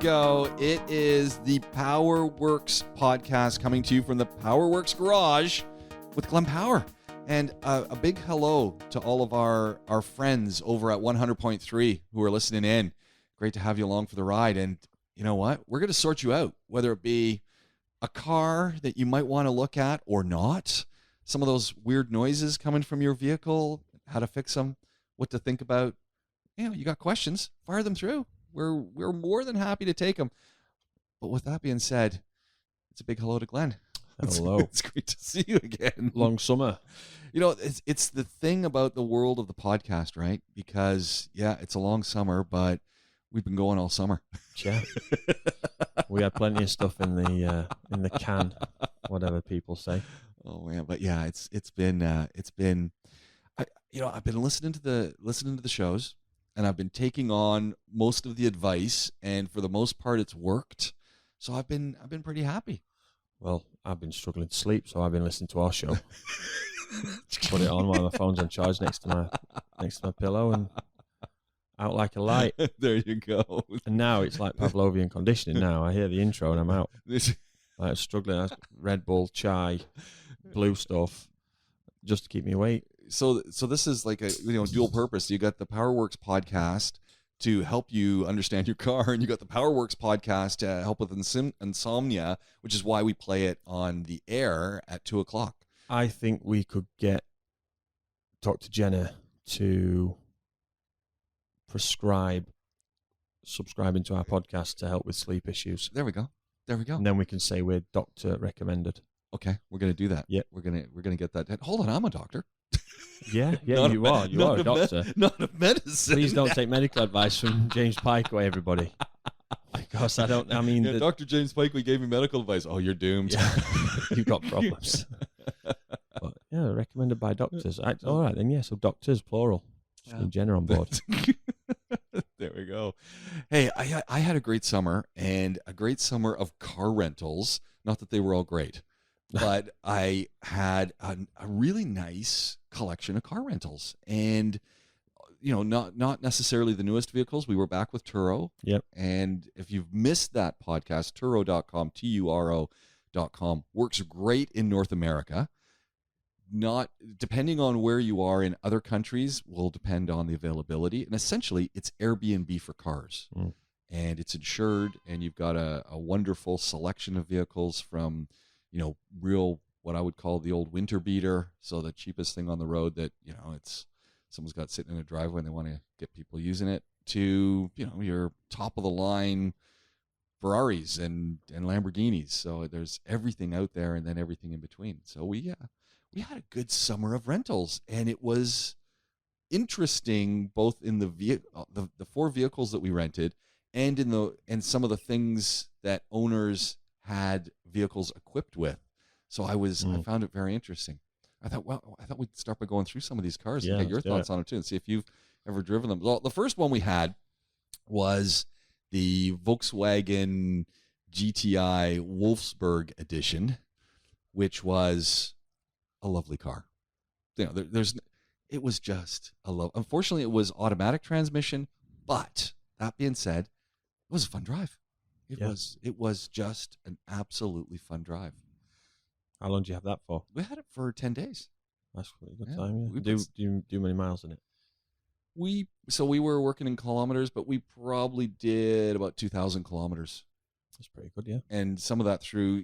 go. It is the Power Works podcast coming to you from the Power Works garage with Glenn Power. And a big hello to all of our friends over at 100.3 who are listening in. Great to have you along for the ride. And you know what? We're going to sort you out, whether it be a car that you might want to look at or not. Some of those weird noises coming from your vehicle, how to fix them, what to think about. You know, you got questions, fire them through. We're more than happy to take them. But with that being said, it's a big hello to Glenn. Hello. It's great to see you again. Long summer. You know, it's the thing about the world of the podcast, right? Because, yeah, it's a long summer, but we've been going all summer. Yeah. We had plenty of stuff in the can, whatever people say. Oh man, but yeah, it's been I've been listening to the shows, and I've been taking on most of the advice, and for the most part it's worked. So I've been pretty happy. Well, I've been struggling to sleep, so I've been listening to our show. Put it on while my phone's on charge next to my pillow and out like a light. There you go. And now it's like Pavlovian conditioning now. I hear the intro and I'm out. I was struggling. I was Red Bull, chai, blue stuff, just to keep me awake. So this is like a dual purpose. You got the PowerWorks podcast to help you understand your car, and you got the PowerWorks podcast to help with insomnia, which is why we play it on the air at 2:00. I think we could get Dr. Jenner to subscribing to our podcast to help with sleep issues. There we go. And then we can say we're doctor recommended. Okay, we're gonna do that. Yeah, we're gonna get that. Hold on, I'm a doctor. Yeah, you are. You are a doctor. Not a medicine. Please don't take medical advice from James Piecowye, everybody. Because Dr. James Piecowye gave me medical advice. Oh, you're doomed. Yeah, you've got problems. But yeah, recommended by doctors. All right then. Yeah, so doctors plural. Yeah. Jenner on board. There we go. Hey, I had a great summer, and a great summer of car rentals. Not that they were all great, but I had a really nice collection of car rentals, and not necessarily the newest vehicles. We were back with Turo. Yep. And if you've missed that podcast, Turo.com, Turo.com, works great in North America. Not depending on where you are in other countries will depend on the availability. And essentially, it's Airbnb for cars. And it's insured, and you've got a wonderful selection of vehicles from, real, what I would call the old winter beater. So the cheapest thing on the road that, it's someone's got sitting in a driveway and they want to get people using it, to, your top of the line Ferraris and Lamborghinis. So there's everything out there and then everything in between. So we had a good summer of rentals, and it was interesting both in the four vehicles that we rented and in some of the things that owners had vehicles equipped with. So I found it very interesting. I thought we'd start by going through some of these cars and get your thoughts on it too, and see if you've ever driven them. Well, the first one we had was the Volkswagen GTI Wolfsburg edition, which was a lovely car. It was just a love. Unfortunately, it was automatic transmission, but that being said, it was a fun drive. It was just an absolutely fun drive. How long do you have that for? We had it for 10 days. That's a good time. Yeah. Do you many miles in it? We were working in kilometers, but we probably did about 2,000 kilometers. That's pretty good, yeah. And some of that through,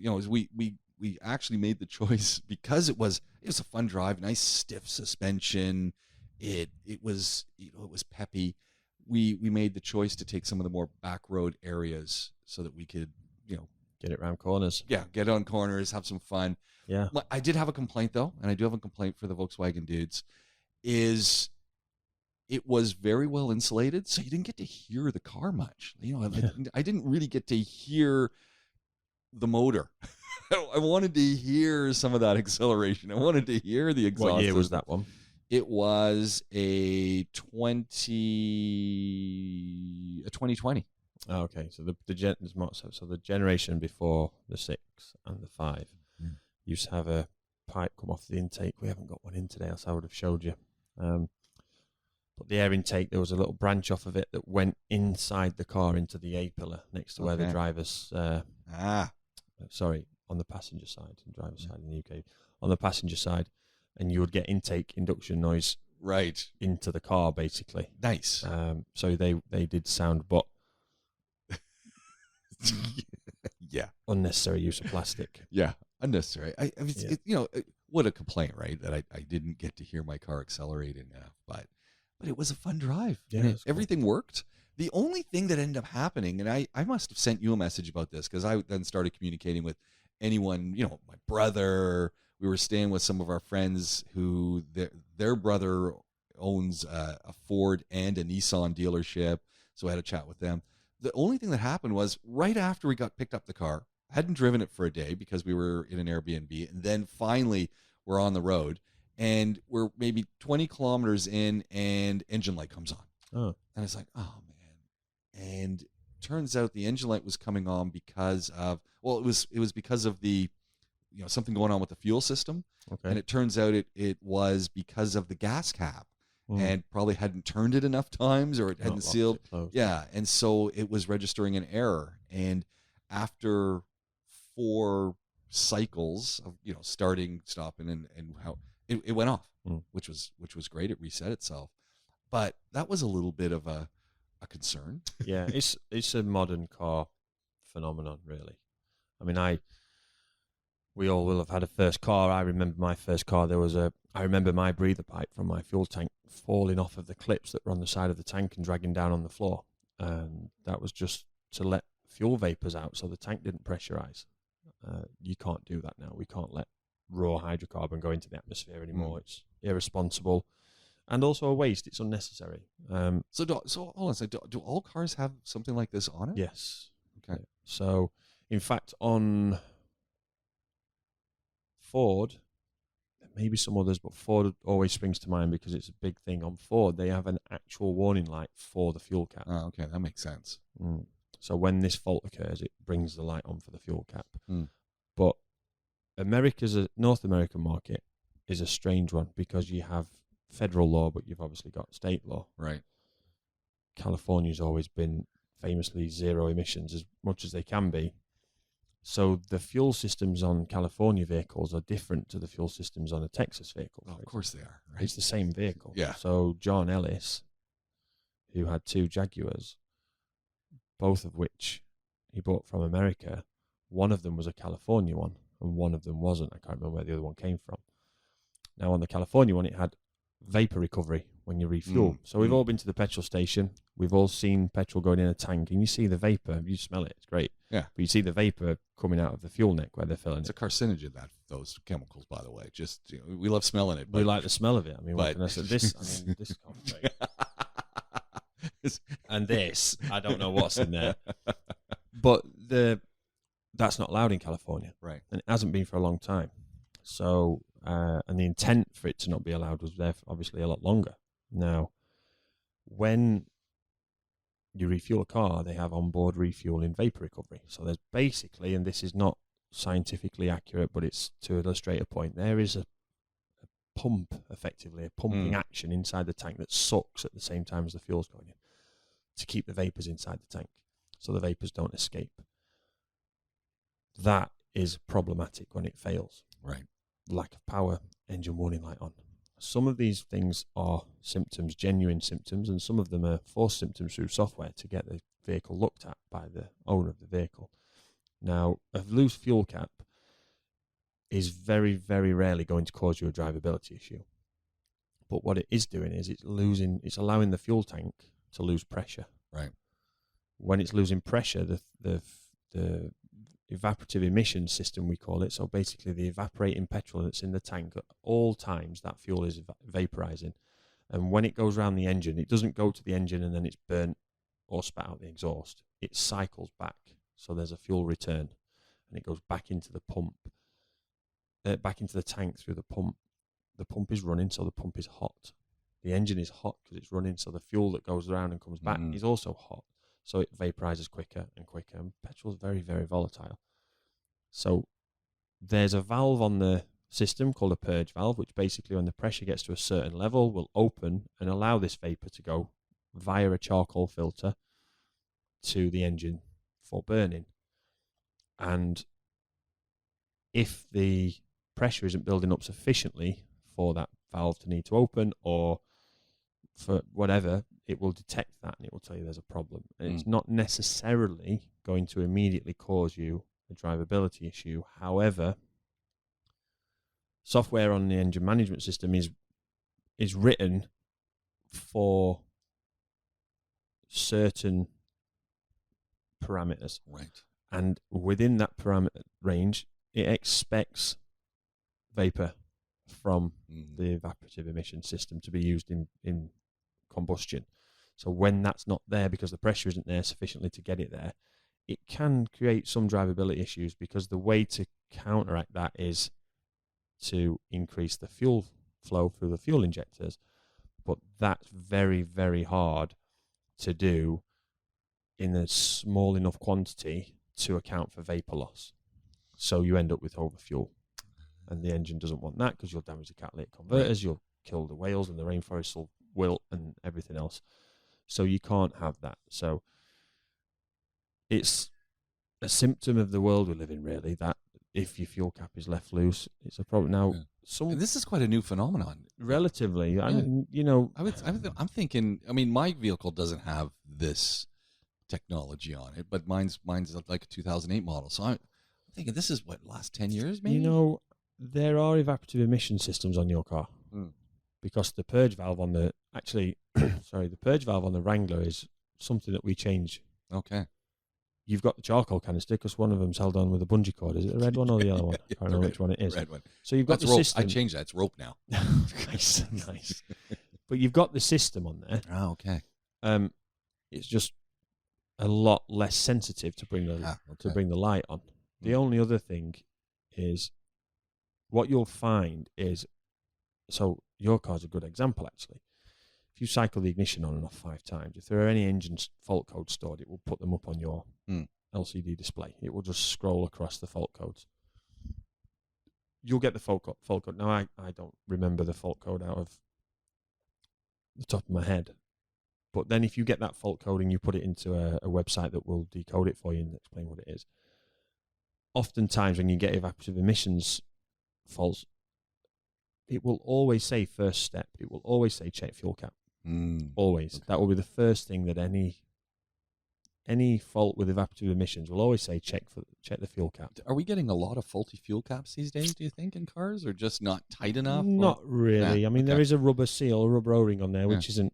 we actually made the choice because it was a fun drive, nice stiff suspension. It was peppy. We made the choice to take some of the more back road areas so that we could, get it around corners. Yeah, get on corners, have some fun. Yeah. I did have a complaint though, and I do have a complaint for the Volkswagen dudes, is it was very well insulated, so you didn't get to hear the car much. I didn't really get to hear the motor. I wanted to hear some of that acceleration. I wanted to hear the exhaust. What year was that one? It was a 2020. Oh, okay, so the generation before the 6 and the 5 used to have a pipe come off the intake. We haven't got one in today, else I would have showed you. But But the air intake, there was a little branch off of it that went inside the car into the A-pillar next to where the driver's... sorry, on the passenger side, and driver's side in the UK. On the passenger side, and you would get intake induction noise into the car, basically. Nice. So they did sound, but... Yeah. Unnecessary use of plastic. Yeah, unnecessary. I mean, what a complaint, right? That I didn't get to hear my car accelerate enough, but it was a fun drive. Yeah, and everything worked. The only thing that ended up happening, and I must have sent you a message about this because I then started communicating with anyone, my brother. We were staying with some of our friends who their brother owns a Ford and a Nissan dealership, so I had a chat with them. The only thing that happened was right after we picked up the car, I hadn't driven it for a day because we were in an Airbnb, and then finally we're on the road, and we're maybe 20 kilometers in, and engine light comes on. Oh. And it's like, oh, man. And turns out the engine light was coming on because of, it was because of the, something going on with the fuel system. Okay. And it turns out it was because of the gas cap. And probably hadn't turned it enough times, or it hadn't sealed. Yeah, and so it was registering an error. And after 4 cycles of starting, stopping, and how it went off, which was great. It reset itself, but that was a little bit of a concern. Yeah, it's a modern car phenomenon, really. I mean, we all will have had a first car. I remember my first car. I remember my breather pipe from my fuel tank falling off of the clips that were on the side of the tank and dragging down on the floor. And that was just to let fuel vapors out so the tank didn't pressurize. You can't do that now. We can't let raw hydrocarbon go into the atmosphere anymore. It's irresponsible and also a waste. It's unnecessary. So hold on a second. Do all cars have something like this on it? Yes. Okay. Yeah. So, in fact, on Ford, maybe some others, but Ford always springs to mind because it's a big thing. On Ford, they have an actual warning light for the fuel cap. Oh, okay, that makes sense. So when this fault occurs, it brings the light on for the fuel cap. But North American market is a strange one because you have federal law, but you've obviously got state law. Right. California's always been famously zero emissions as much as they can be. So the fuel systems on California vehicles are different to the fuel systems on a Texas vehicle. Oh, of course they are. Right? It's the same vehicle. Yeah. So John Ellis, who had 2 Jaguars, both of which he bought from America, one of them was a California one and one of them wasn't. I can't remember where the other one came from. Now on the California one, it had vapor recovery when you refuel. So we've all been to the petrol station. We've all seen petrol going in a tank, and you see the vapor. You smell it. It's great. Yeah. But you see the vapor coming out of the fuel neck where they're filling it's it. It's a carcinogen, those chemicals, by the way. Just we love smelling it. We like the smell of it. I mean, what can I say? This concentrate. And this, I don't know what's in there. But that's not allowed in California. Right. And it hasn't been for a long time. So, and the intent for it to not be allowed was there for obviously a lot longer. Now, when you refuel a car, they have onboard refueling vapor recovery. So there's basically, and this is not scientifically accurate, but it's to illustrate a point, there is a pump, effectively, a pumping action inside the tank that sucks at the same time as the fuel's going in to keep the vapors inside the tank so the vapors don't escape. That is problematic when it fails. Right. Lack of power, engine warning light on. Some of these things are symptoms, genuine symptoms, and some of them are forced symptoms through software to get the vehicle looked at by the owner of the vehicle. Now, a loose fuel cap is very, very rarely going to cause you a drivability issue. But what it is doing is it's allowing the fuel tank to lose pressure. Right. When it's losing pressure, the evaporative emission system, we call it, so basically the evaporating petrol that's in the tank at all times, that fuel is vaporizing. And when it goes around the engine, it doesn't go to the engine and then it's burnt or spat out the exhaust. It cycles back. So there's a fuel return and it goes back into the pump, back into the tank through the pump. The pump is running, so the pump is hot. The engine is hot because it's running, so the fuel that goes around and comes back is also hot. So it vaporizes quicker and quicker, and petrol is very, very volatile. So there's a valve on the system called a purge valve, which basically, when the pressure gets to a certain level, will open and allow this vapor to go via a charcoal filter to the engine for burning. And if the pressure isn't building up sufficiently for that valve to need to open, or for whatever, it will detect that and it will tell you there's a problem. And it's not necessarily going to immediately cause you a drivability issue. However, software on the engine management system is written for certain parameters. Right. And within that parameter range, it expects vapor from the evaporative emission system to be used in combustion. So when that's not there because the pressure isn't there sufficiently to get it there, it can create some drivability issues, because the way to counteract that is to increase the fuel flow through the fuel injectors. But that's very, very hard to do in a small enough quantity to account for vapor loss. So you end up with overfuel. And the engine doesn't want that, because you'll damage the catalytic converters, you'll kill the whales, and the rainforests will wilt and everything else. So you can't have that. So it's a symptom of the world we live in, really, that if your fuel cap is left loose, it's a problem. Now, and this is quite a new phenomenon. Relatively. Yeah. I'm thinking, my vehicle doesn't have this technology on it, but mine's like a 2008 model. So I'm thinking, this is last 10 years, maybe? There are evaporative emission systems on your car. Because the purge valve on the purge valve on the Wrangler is something that we change. Okay. You've got the charcoal canister, because one of them's held on with a bungee cord. Is it the red one or the yellow one? I don't know which one it is. Red one. So you've got the rope. system. I changed that. It's rope now. Nice. But you've got the system on there. Oh, okay. It's just a lot less sensitive to bring the light on. The only other thing is, what you'll find is, so your car's a good example, actually. If you cycle the ignition on and off 5 times, if there are any engine fault codes stored, it will put them up on your LCD display. It will just scroll across the fault codes. You'll get the fault code. Now, I don't remember the fault code out of the top of my head. But then if you get that fault code and you put it into a website that will decode it for you and explain what it is, oftentimes when you get evaporative emissions faults, it will always say first step. It will always say check fuel cap. Always. Okay. That will be the first thing that any fault with evaporative emissions will always say check the fuel cap. Are we getting a lot of faulty fuel caps these days, do you think, in cars, or just not tight enough? Not really. There is a rubber seal, a rubber O-ring on there, which isn't,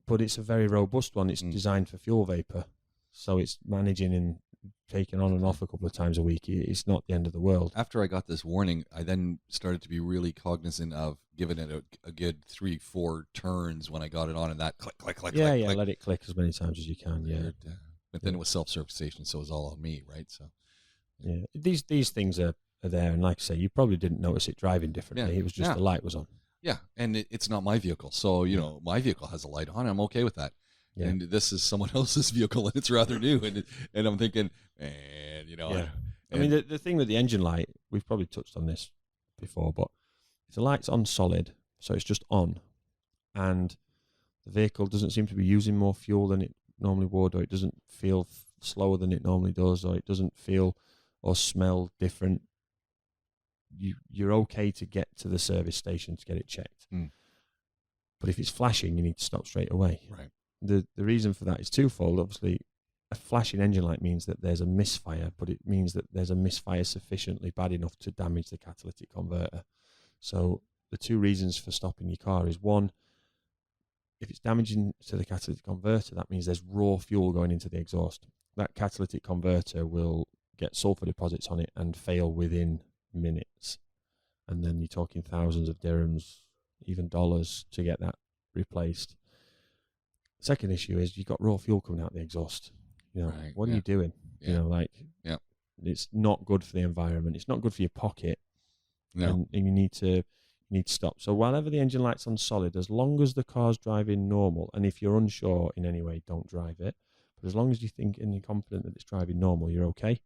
but it's a very robust one. It's designed for fuel vapor. So it's managing and taking on and off a couple of times a week. It's not the end of the world. After I got this warning, I then started to be really cognizant of giving it a good 3-4 turns when I got it on, and that click, click, click, click. Let it click as many times as you can. Yeah, but then it was self-certification, so it was all on me, right? So these things are there, and like I say, you probably didn't notice it driving differently. Yeah. It was just the light was on. Yeah, and it's not my vehicle, so my vehicle has a light on. I'm okay with that. Yeah. And this is someone else's vehicle, and it's rather new. And I'm thinking, the thing with the engine light, we've probably touched on this before, but if the light's on solid, so it's just on, and the vehicle doesn't seem to be using more fuel than it normally would, or it doesn't feel slower than it normally does, or it doesn't feel or smell different, you're okay to get to the service station to get it checked. But if it's flashing, you need to stop straight away. Right. The reason for that is twofold. Obviously, a flashing engine light means that there's a misfire, but it means that there's a misfire sufficiently bad enough to damage the catalytic converter. So the two reasons for stopping your car is, one, if it's damaging to the catalytic converter, that means there's raw fuel going into the exhaust. That catalytic converter will get sulfur deposits on it and fail within minutes. And then you're talking thousands of dirhams, even dollars, to get that replaced. Second issue is you've got raw fuel coming out the exhaust. What are you doing? It's not good for the environment. It's not good for your pocket. No. And you need to stop. So whenever the engine light's on solid, as long as the car's driving normal, and if you're unsure in any way, don't drive it. But as long as you think and you're confident that it's driving normal, you're okay.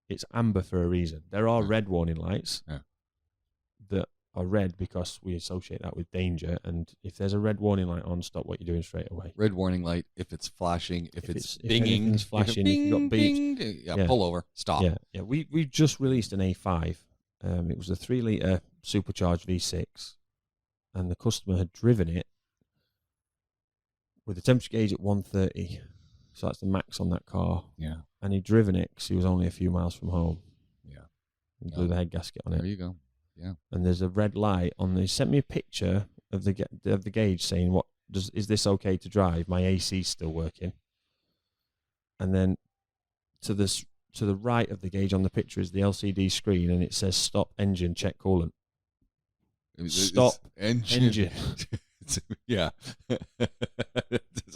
It's amber for a reason. There are red warning lights. Yeah. that are red because we associate that with danger. And if there's a red warning light on, stop what you're doing straight away. Red warning light, if it's flashing, if it's If binging, anything's flashing, if you've got beeps. yeah, pull over, stop. Yeah. We just released an A5. It was a 3-litre supercharged V6, and the customer had driven it with the temperature gauge at 130. So that's the max on that car. Yeah. And he'd driven it because he was only a few miles from home. Yeah. And blew the head gasket on it. There you go. Yeah. And there's a red light on. He sent me a picture of the gauge saying, is this okay to drive? My AC's still working. And then to the right of the gauge on the picture is the LCD screen, and it says stop engine, check coolant. Stop engine. Yeah.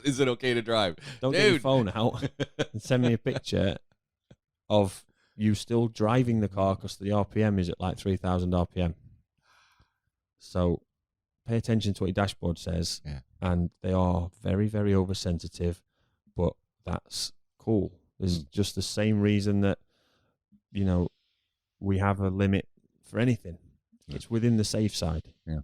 Is it okay to drive? Don't get your phone out and send me a picture of you still driving the car because the RPM is at like 3,000 RPM. So pay attention to what your dashboard says. Yeah. And they are very, very oversensitive, but that's cool. There's just the same reason that, we have a limit for anything. Yeah. It's within the safe side. Yeah.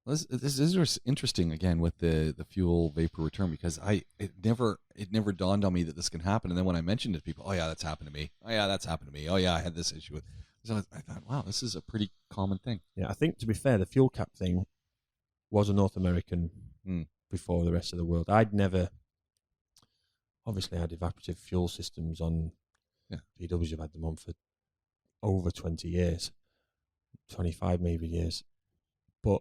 This is interesting again with the fuel vapor return, because it never dawned on me that this can happen. And then when I mentioned it to people, oh yeah, that's happened to me. Oh yeah, that's happened to me. Oh yeah, I had this issue with. So I thought, wow, this is a pretty common thing. Yeah, I think to be fair, the fuel cap thing was a North American before the rest of the world. Obviously I had evaporative fuel systems on PWs. I've had them on for over 20 years, 25 maybe years, but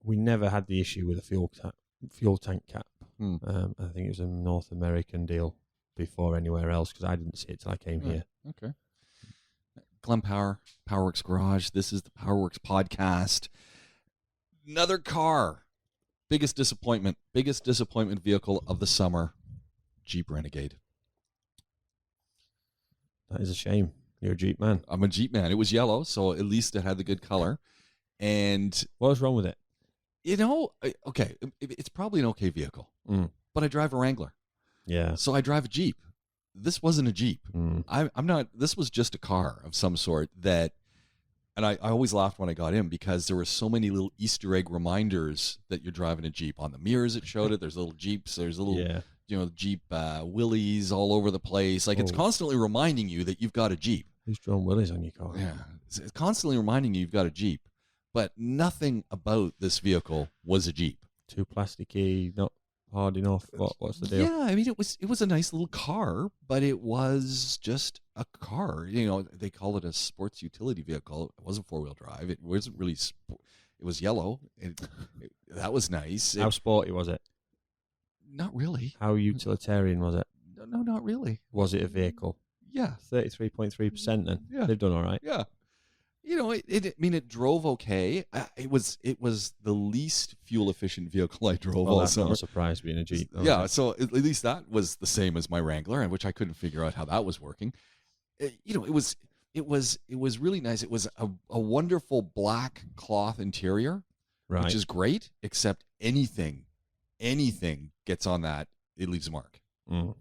we never had the issue with a fuel tank cap. I think it was a North American deal before anywhere else, because I didn't see it till I came here. Okay. Glenn Power, Powerworks Garage. This is the Powerworks podcast. Another car. Biggest disappointment vehicle of the summer. Jeep Renegade. That is a shame. You're a Jeep man. I'm a Jeep man. It was yellow, so at least it had the good color. And what was wrong with it? Okay, it's probably an okay vehicle, but I drive a Wrangler. Yeah. So I drive a Jeep. This wasn't a Jeep. I'm not. This was just a car of some sort that, and I always laughed when I got in, because there were so many little Easter egg reminders that you're driving a Jeep. On the mirrors it showed it. There's little Jeeps. There's little Jeep willies all over the place. Like, it's constantly reminding you that you've got a Jeep. Who's drawn willies on your car? Yeah. It's constantly reminding you you've got a Jeep. But nothing about this vehicle was a Jeep. Too plasticky, not hard enough. What's the deal? Yeah, I mean, it was a nice little car, but it was just a car. They call it a sports utility vehicle. It wasn't 4-wheel drive. It wasn't really. It was yellow. That was nice. How sporty was it? Not really. How utilitarian was it? No, not really. Was it a vehicle? Yeah. 33.3% then. Yeah. They've done all right. Yeah. It drove okay. It was the least fuel efficient vehicle I drove all that's summer. not a surprise being a Jeep. Yeah, so at least that was the same as my Wrangler, and which I couldn't figure out how that was working. It was really nice. It was a wonderful black cloth interior, right, which is great. Except anything gets on that, it leaves a mark.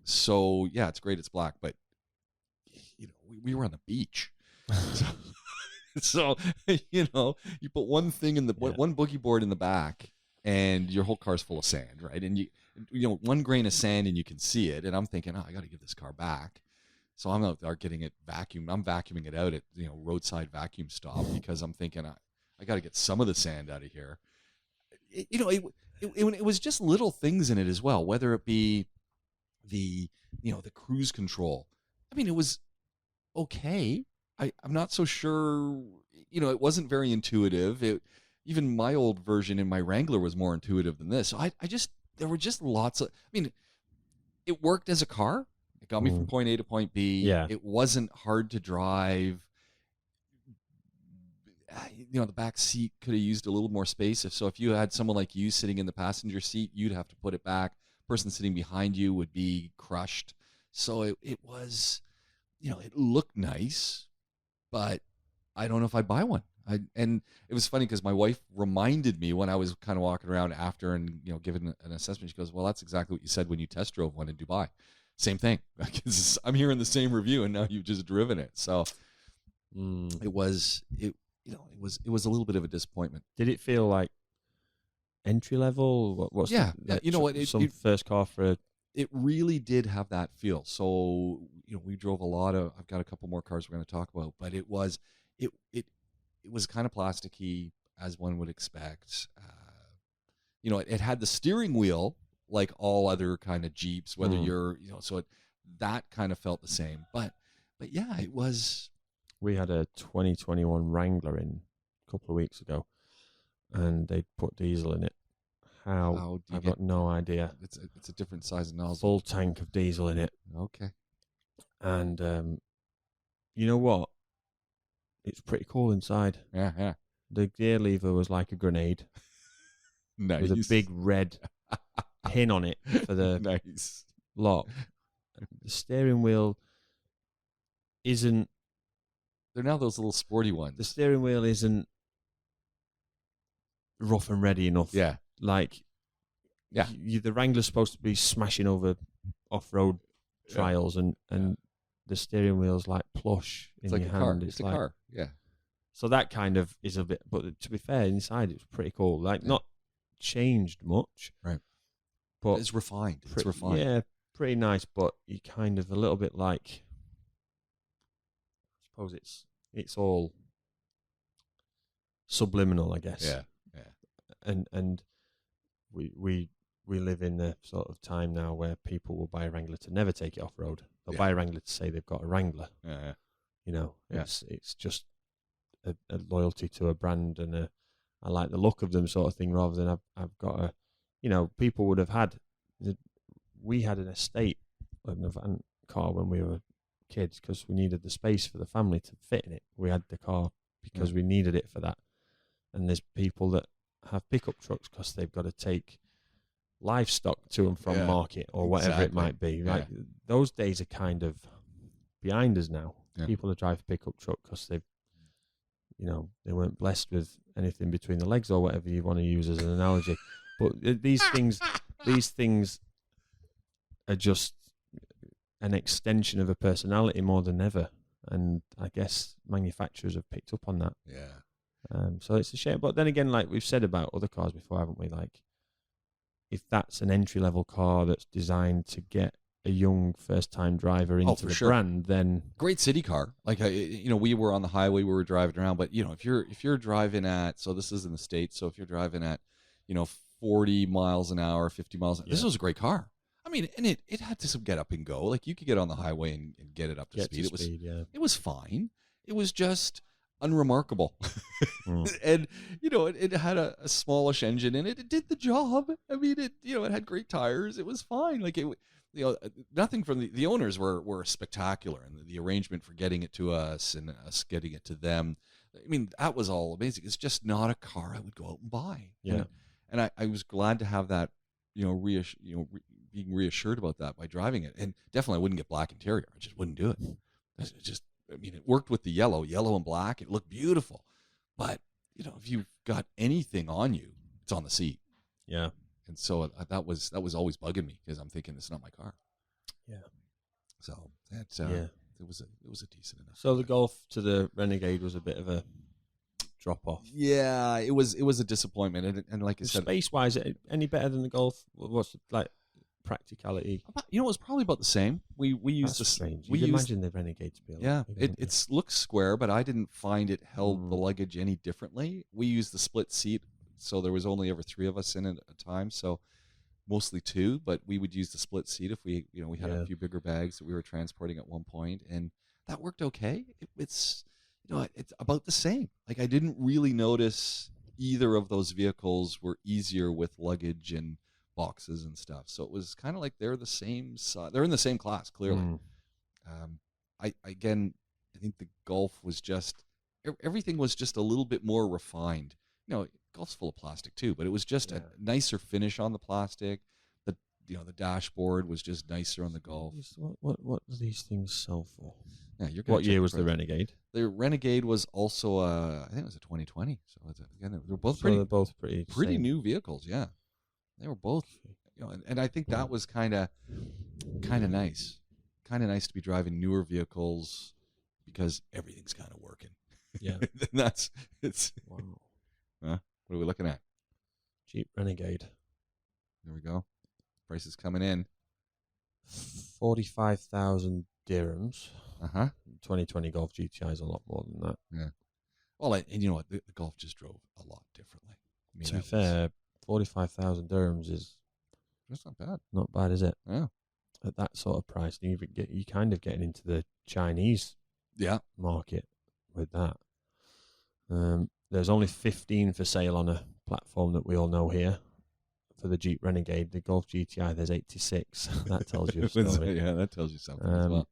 So yeah, it's great. It's black, but we were on the beach. So, you put one thing in one boogie board in the back, and your whole car's full of sand, right? And one grain of sand, and you can see it. And I'm thinking, I got to give this car back. So I'm out there getting it vacuumed. I'm vacuuming it out at roadside vacuum stop, because I'm thinking I got to get some of the sand out of here. It was just little things in it as well, whether it be the cruise control. I mean, it was okay. I'm not so sure, it wasn't very intuitive. Even my old version in my Wrangler was more intuitive than this. So there were just lots of, it worked as a car. It got me from point A to point B. Yeah. It wasn't hard to drive. The back seat could have used a little more space. If you had someone like you sitting in the passenger seat, you'd have to put it back. The person sitting behind you would be crushed. So it was, it looked nice, but I don't know if I'd buy one. And it was funny because my wife reminded me when I was kind of walking around after and giving an assessment. She goes, "Well, that's exactly what you said when you test drove one in Dubai. Same thing. I'm hearing the same review, and now you've just driven it." So it was it was a little bit of a disappointment. Did it feel like entry level? What's Yeah, like you know what? some first car for a... It really did have that feel. So, we drove a lot of. I've got a couple more cars we're going to talk about, but it was kind of plasticky, as one would expect. It had the steering wheel like all other kind of Jeeps, whether you're, that kind of felt the same. But yeah, it was. We had a 2021 Wrangler in a couple of weeks ago, and they put diesel in it. How do you I've got no idea. It's a different size of nozzle. Full tank of diesel in it. Okay. And you know what? It's pretty cool inside. Yeah. The gear lever was like a grenade. Nice. With a big red pin on it for the nice lock. The steering wheel isn't... They're now those little sporty ones. The steering wheel isn't rough and ready enough. Yeah. Like, yeah, the Wrangler's supposed to be smashing over off-road trials, and the steering wheel's like plush in like your a hand. car. It's a car. Yeah. So that kind of is a bit, but to be fair, inside it was pretty cool. Like, not changed much. Right. But it's refined. It's refined. Yeah, pretty nice, but you kind of a little bit like, I suppose it's all subliminal, I guess. Yeah. And we live in the sort of time now where people will buy a Wrangler to never take it off road. They'll buy a Wrangler to say they've got a Wrangler. Yeah. It's just a loyalty to a brand, and I like the look of them sort of thing, rather than I've got a, people would have had. We had an estate in a van car when we were kids because we needed the space for the family to fit in it. We had the car because we needed it for that. And there's people that have pickup trucks because they've got to take livestock to and from market or whatever it might be. Yeah. Like, those days are kind of behind us now. Yeah. People that drive a pickup truck because they've, they weren't blessed with anything between the legs or whatever you want to use as an analogy. But these things are just an extension of a personality more than ever. And I guess manufacturers have picked up on that. Yeah. So it's a shame. But then again, like we've said about other cars before, haven't we? Like, if that's an entry-level car that's designed to get a young first-time driver into the brand, then... Great city car. Like, we were on the highway, we were driving around, but, if you're driving at... So this is in the States, so if you're driving at, 40 miles an hour, 50 miles an hour, this was a great car. I mean, and it had to get up and go. Like, you could get on the highway and get it up to speed. It was fine. It was just unremarkable. And, it had a smallish engine in it. It did the job. I mean, it had great tires. It was fine. Like, nothing from the owners were spectacular, and the arrangement for getting it to us and us getting it to them. I mean, that was all amazing. It's just not a car I would go out and buy. Yeah. And I was glad to have that, being reassured about that by driving it. And definitely I wouldn't get black interior. I just wouldn't do it. It worked with the yellow and black. It looked beautiful. But, if you've got anything on you, it's on the seat. Yeah. And so that was always bugging me because I'm thinking it's not my car. Yeah. So it was a decent enough. So the Golf to the Renegade was a bit of a drop off. Yeah, it was a disappointment. And like I said, space wise, any better than the Golf? What's like practicality? It was probably about the same. We used That's strange. We imagine the Renegade to be it looks square, but I didn't find it held the luggage any differently. We used the split seat, so there was only ever 3 of us in it at a time, so mostly 2. But we would use the split seat if we had a few bigger bags that we were transporting at one point, and that worked okay. It's about the same. Like, I didn't really notice either of those vehicles were easier with luggage and boxes and stuff. So it was kind of like they're the same size. They're in the same class, clearly. I think the Golf was just everything was just a little bit more refined. Golf's full of plastic too, but it was just a nicer finish on the plastic. The dashboard was just nicer on the Golf. What do these things sell for? Yeah, what year was the Renegade? The Renegade was also I think it was a 2020. So again, they were both pretty new vehicles. Yeah, they were both. And I think that was kind of nice. Kind of nice to be driving newer vehicles because everything's kind of working. Yeah. then that's it's. Wow. What are we looking at? Jeep Renegade. There we go. Price is coming in. 45,000 dirhams. 2020 Golf GTI is a lot more than that. Yeah. Well, and you know what? The Golf just drove a lot differently. I mean, To be fair, 45,000 dirhams is that's not bad. not bad, is it? Yeah. At that sort of price, you kind of getting into the Chinese market with that. There's only 15 for sale on a platform that we all know here. For the Jeep Renegade, the Golf GTI, there's 86. That tells you a story. Yeah, that tells you something as well.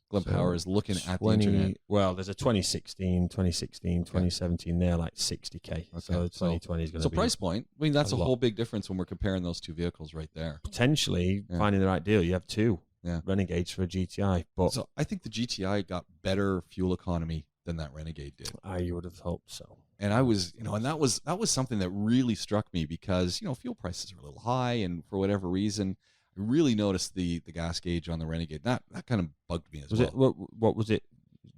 Glenn Power is looking at the internet. Well, there's a 2016, 2017. They're like 60K. Okay. So 2020 is going to be... So price point, I mean, that's a whole big difference when we're comparing those two vehicles right there. Potentially, finding the right deal. You have two Renegades for a GTI. But so I think the GTI got better fuel economy than that Renegade did. I would have hoped so. And I was, and that was something that really struck me because, fuel prices are a little high, and for whatever reason, I really noticed the gas gauge on the Renegade. That kind of bugged me as well. What was it?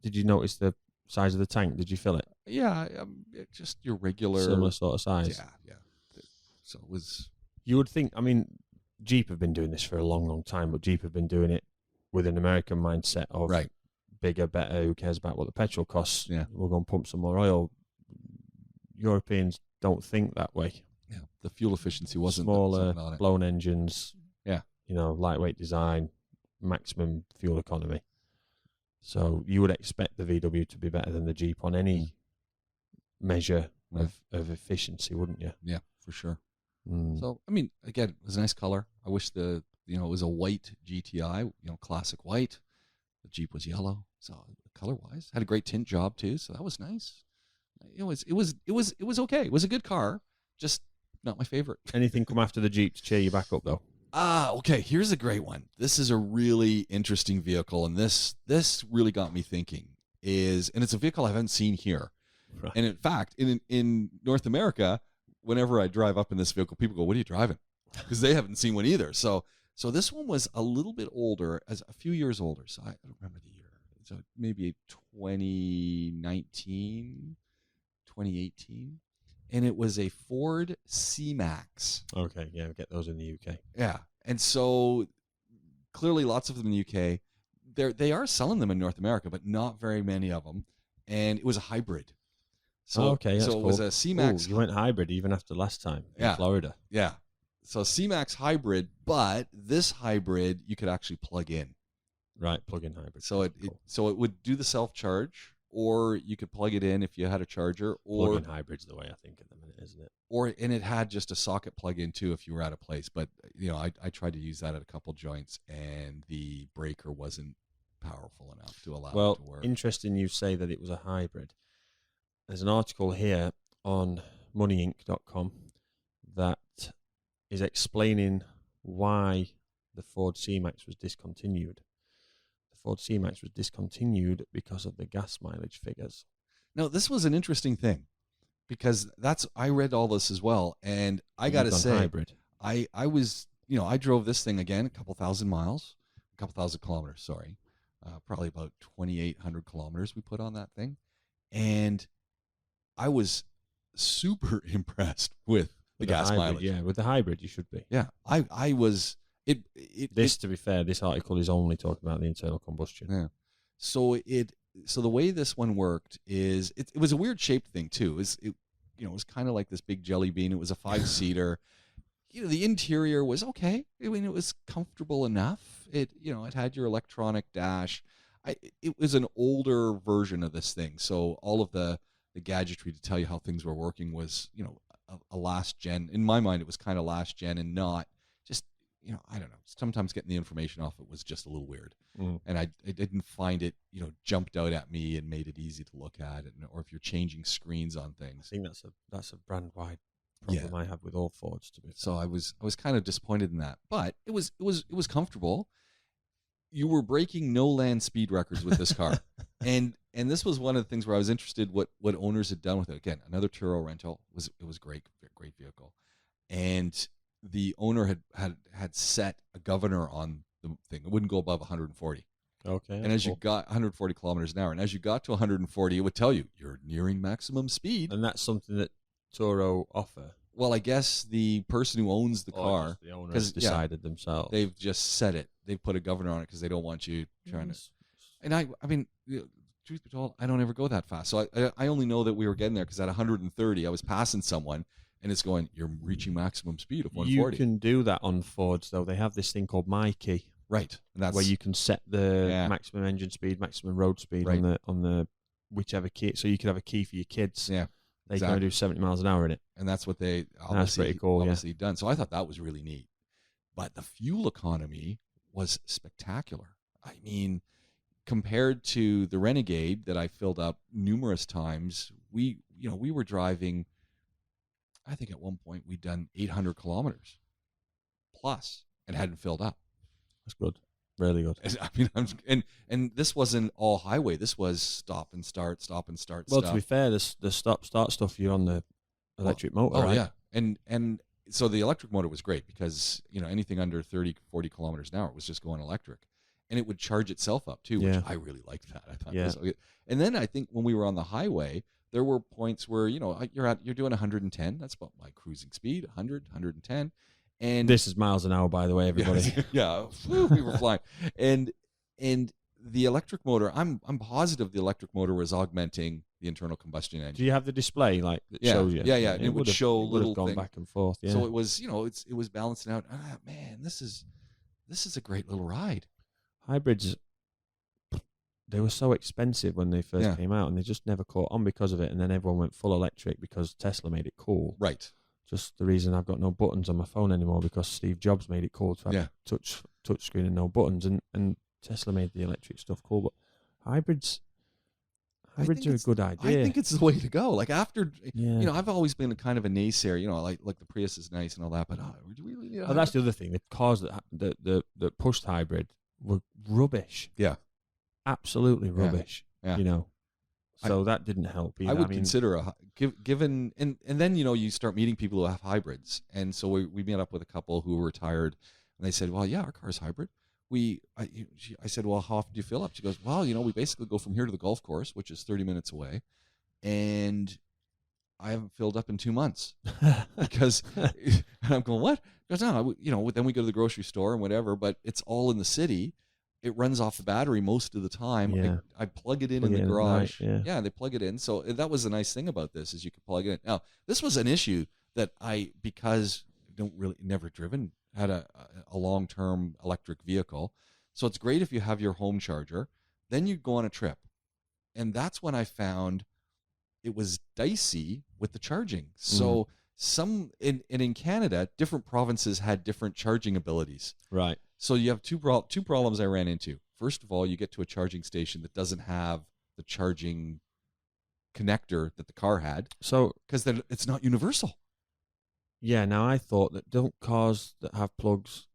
Did you notice the size of the tank? Did you fill it? Yeah, just your regular... Similar sort of size? Yeah. So it was... You would think, I mean, Jeep have been doing this for a long, long time, but Jeep have been doing it with an American mindset of bigger, better, who cares about what the petrol costs? Yeah. We're going to pump some more oil. Europeans don't think that way. Yeah, the fuel efficiency wasn't smaller, blown engines. Yeah, lightweight design, maximum fuel economy. So you would expect the VW to be better than the Jeep on any measure of efficiency, wouldn't you? Yeah, for sure. So I mean, again, it was a nice color. I wish it was a white GTI, classic white. The Jeep was yellow, so color wise had a great tint job too. So that was nice. It was okay. It was a good car, just not my favorite. Anything come after the Jeep to cheer you back up though? Okay. Here's a great one. This is a really interesting vehicle, and this really got me thinking. And it's a vehicle I haven't seen here. Right. And in fact, in North America, whenever I drive up in this vehicle, people go, "What are you driving?" Because they haven't seen one either. So this one was a little bit older, as a few years older. So I don't remember the year. So maybe 2019. 2018, and it was a Ford CMax. Okay, yeah, we get those in the UK. Yeah, and so clearly lots of them in the UK. They are selling them in North America, but not very many of them. And it was a hybrid. So that's so cool. It was a CMax. You went hybrid even after last time in Florida. Yeah, so CMax hybrid, but this hybrid you could actually plug in. Right, plug-in hybrid. So it would do the self-charge. Or you could plug it in if you had a charger. Or plug-in hybrid's the way I think at the minute, isn't it? And it had just a socket plug-in too if you were at a place. But I tried to use that at a couple joints, and the breaker wasn't powerful enough to allow it to work. Interesting you say that it was a hybrid. There's an article here on moneyinc.com that is explaining why the Ford C-Max was discontinued. Ford C-Max was discontinued because of the gas mileage figures. Now, this was an interesting thing because I read all this as well, and I got to say, hybrid. I was, I drove this thing again, a couple thousand kilometers, sorry, probably about 2,800 kilometers we put on that thing, and I was super impressed with the gas mileage. Yeah, with the hybrid, you should be. Yeah, I was. To be fair, this article is only talking about the internal combustion. Yeah. So the way this one worked is it was a weird shaped thing too. It was kind of like this big jelly bean. It was a 5-seater. The interior was okay. I mean, it was comfortable enough. It had your electronic dash. It was an older version of this thing. So all of the gadgetry to tell you how things were working was, a last gen. In my mind, it was kind of last gen and not just, I don't know. Sometimes getting the information off it was just a little weird. And I didn't find it, jumped out at me and made it easy to look at it, or if you're changing screens on things. I think that's a brand wide problem I have with all Fords, to be fair. So I was kind of disappointed in that, but it was comfortable. You were breaking no land speed records with this car, and this was one of the things where I was interested what owners had done with it. Again, another Turo rental. It was great vehicle, and the owner had set a governor on the thing. It wouldn't go above 140. Okay. And as you got 140 kilometers an hour, and as you got to 140, it would tell you you're nearing maximum speed. And that's something that Turo offer. Well, I guess the person who owns the car, Just the owner has decided themselves. they've just set it. They've put a governor on it because they don't want you trying to. And I mean, truth be told, I don't ever go that fast. So I only know that we were getting there because at 130, I was passing someone, and it's going, you're reaching maximum speed of 140. You can do that on Fords, though. They have this thing called My Key. Right. And that's where you can set the maximum engine speed, maximum road speed on the whichever key. So you could have a key for your kids. Yeah. They can only do 70 miles an hour in it. And that's what they that's pretty cool, obviously done. So I thought that was really neat. But the fuel economy was spectacular. I mean, compared to the Renegade that I filled up numerous times, we were driving, I think at one point we'd done 800 kilometers plus and hadn't filled up. That's good. Really good. I mean, and this wasn't all highway. This was stop and start. Well, to be fair, the stop-start stuff, you're on the electric motor, right? Yeah. And so the electric motor was great because, anything under 30, 40 kilometers an hour was just going electric. And it would charge itself up, too, which I really liked that. I thought that was, and then I think when we were on the highway, there were points where, you're doing 110. That's about my cruising speed, 100, 110. And this is miles an hour, by the way, everybody. Yeah, we were flying. And the electric motor, I'm positive the electric motor was augmenting the internal combustion engine. Do you have the display that shows you? Yeah. And it would show little gone back and forth. Yeah. So it was, it was balancing out. Man, this is a great little ride. Hybrids, they were so expensive when they first came out, and they just never caught on because of it. And then everyone went full electric because Tesla made it cool. Right. Just the reason I've got no buttons on my phone anymore because Steve Jobs made it cool to have touch screen and no buttons, and Tesla made the electric stuff cool. But hybrids are a good idea. I think it's the way to go. Like after, I've always been a kind of a naysayer. Like the Prius is nice and all that, but do we really need a that's the other thing. The cars that pushed hybrid were rubbish. Yeah, absolutely rubbish. Yeah. So that didn't help either. I would consider given and then you start meeting people who have hybrids, and so we met up with a couple who were retired, and they said, "Well, yeah, our car's hybrid." I said, "Well, how often do you fill up?" She goes, "Well, we basically go from here to the golf course, which is 30 minutes away, and I haven't filled up in 2 months because." And I'm going, "What?" She goes, "No, then we go to the grocery store and whatever, but it's all in the city." It runs off the battery most of the time. Yeah. I plug it in the garage. Night, they plug it in. So that was the nice thing about this is you could plug it in. Now, this was an issue that because never driven, had a long-term electric vehicle. So it's great if you have your home charger. Then you go on a trip. And that's when I found it was dicey with the charging. So in Canada, different provinces had different charging abilities. Right. So you have two problems I ran into. First of all, you get to a charging station that doesn't have the charging connector that the car had. So because then it's not universal. Yeah. Now I thought that don't cars that have plugs,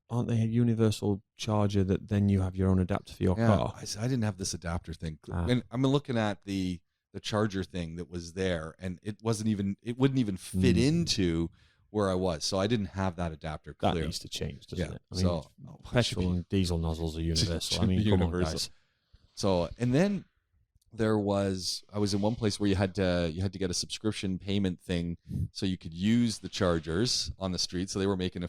aren't they a universal charger that then you have your own adapter for your car? I didn't have this adapter thing. And I'm looking at the charger thing that was there, and it wouldn't even fit into where I was, so I didn't have that adapter clear. That needs to change, doesn't it? I mean, so petrol and diesel nozzles are universal. I mean, come on, guys. So, and then I was in one place where you had to get a subscription payment thing so you could use the chargers on the street. So they were making a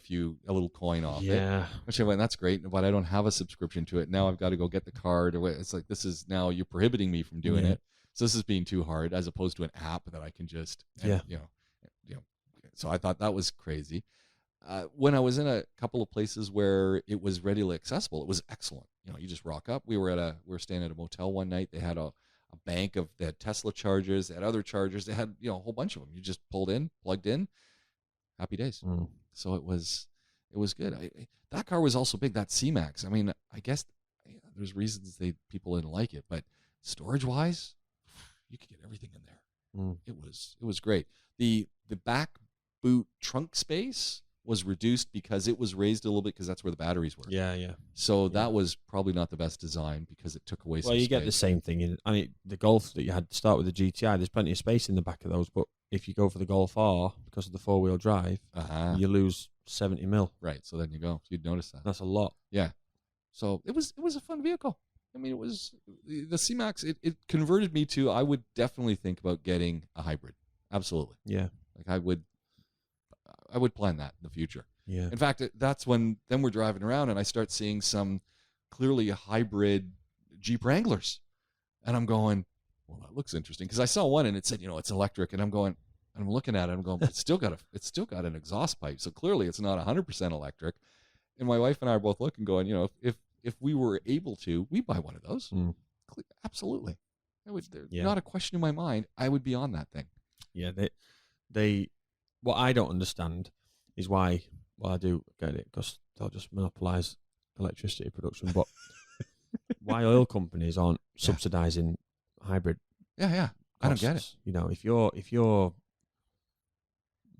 little coin off it. Which I went, that's great, but I don't have a subscription to it. Now I've got to go get the card. It's like, this is now you're prohibiting me from doing it. So this is being too hard as opposed to an app that I can just, So I thought that was crazy. When I was in a couple of places where it was readily accessible, it was excellent. You just rock up. We were staying at a motel one night. They had a bank they had Tesla chargers, they had other chargers, they had a whole bunch of them. You just plugged in, happy days. So it was good. That car was also big. That CMax. I mean, I guess there's reasons people didn't like it, but storage wise, you could get everything in there. It was great. The back boot trunk space was reduced because it was raised a little bit because that's where the batteries were. Yeah. So that was probably not the best design because it took away some space. Well, you get the same thing. The Golf that you had to start with the GTI, there's plenty of space in the back of those, but if you go for the Golf R, because of the four-wheel drive, you lose 70 mil. Right, so then you go. You'd notice that. That's a lot. Yeah. So it was a fun vehicle. I mean, it was the CMax. It converted me to, I would definitely think about getting a hybrid. Absolutely. Yeah. Like I would plan that in the future. Yeah. In fact, that's when then we're driving around and I start seeing some clearly hybrid Jeep Wranglers, and I'm going, well, that looks interesting, because I saw one and it said, it's electric, and I'm looking at it, I'm going, it's still got an exhaust pipe, so clearly it's not 100% electric. And my wife and I are both looking, going, if we were able to, we'd buy one of those. Absolutely. Not a question in my mind. I would be on that thing. Yeah, they what I don't understand is why. Well, I do get it, because they'll just monopolize electricity production. But why oil companies aren't subsidizing hybrid? Yeah. I don't get it. If you're